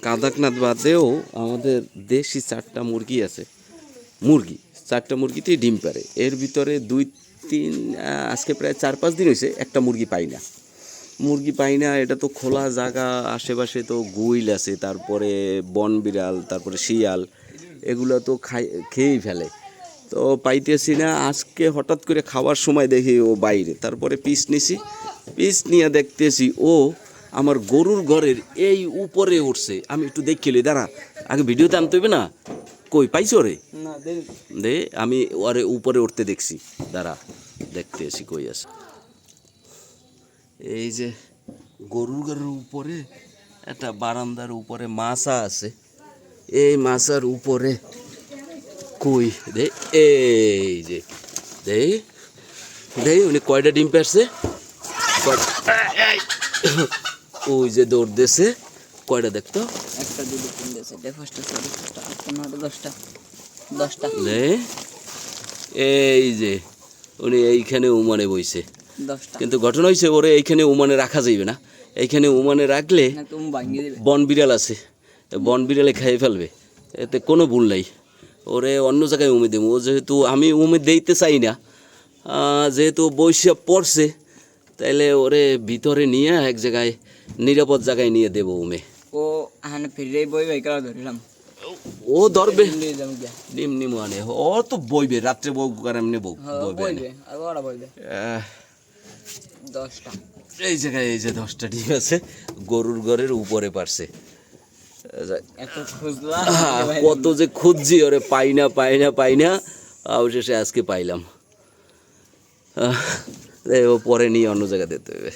কাদাকনাথ বাদেও আমাদের দেশি 4টা মুরগি আছে। মুরগি 4টা মুরগিতেই ডিম পারে। এর ভিতরে 2-3 আজকে প্রায় 4-5 দিন হয়েছে একটা মুরগি পাই না। এটা তো খোলা জায়গা, আশেপাশে তো গুইল আছে, তারপরে বন বিড়াল, তারপরে শিয়াল, এগুলো তো খেয়েই ফেলে। তো পাইতেছি না। আজকে হঠাৎ করে খাওয়ার সময় দেখি ও বাইরে, তারপরে পিস নিয়ে দেখতেছি ও আমার গরুর ঘরের এই উপরে উঠছে। আমি একটু দেখলি, দাঁড়া আগে ভিডিওতে আনতে হবে না। কই পাইছো রে? দে আমি ওরে উপরে উঠতে দেখছি, দাঁড়া দেখতেছি কই আছে। এই যে গরুর ঘরের উপরে একটা বারান্দার উপরে মাছা আছে। এই মাছার উপরে কই দে, এই যে দে উনি কয়টা ডিম পারছে, ওই যে দৌড় দিয়েছে। কয়টা দেখতো? একটা, দুটো, তিনটে, চারটে, পাঁচটা, ছয়টা, সাতটা, আটটা, নয়টা, 10টা। এই যে উনি এইখানে উমানে বইছে। 10টা। কিন্তু ঘটনা হয়েছে ওরে এইখানে উমানে রাখা যাইবে না। এইখানে উমানে রাখলে বন বিড়াল আছে, বন বিড়ালে খাইয়ে ফেলবে, এতে কোনো ভুল নাই। ওরে অন্য জায়গায় উমে দেবো। ও যেহেতু আমি উমে দিতে চাই না, যেহেতু বৈশা পড়ছে, তাইলে ওরে ভিতরে নিয়ে এক জায়গায় নিরাপদ জায়গায় নিয়ে দেবো উমে। ও হানে ফিরে বইবে একা ধরলাম। ও ধরবে ডিম নিমু আনে, ও তো বইবে রাত্রে বউ আর এমনি বইবে। 10টা এই জায়গায় এই যে 10টা ডিম আছে গরুর ঘরের উপরে পারছে। কত যে খুঁজছি ওরে, পাই না অবশেষে আজকে পাইলাম। ও পরে নিয়ে অন্য জায়গায় দিতে হবে।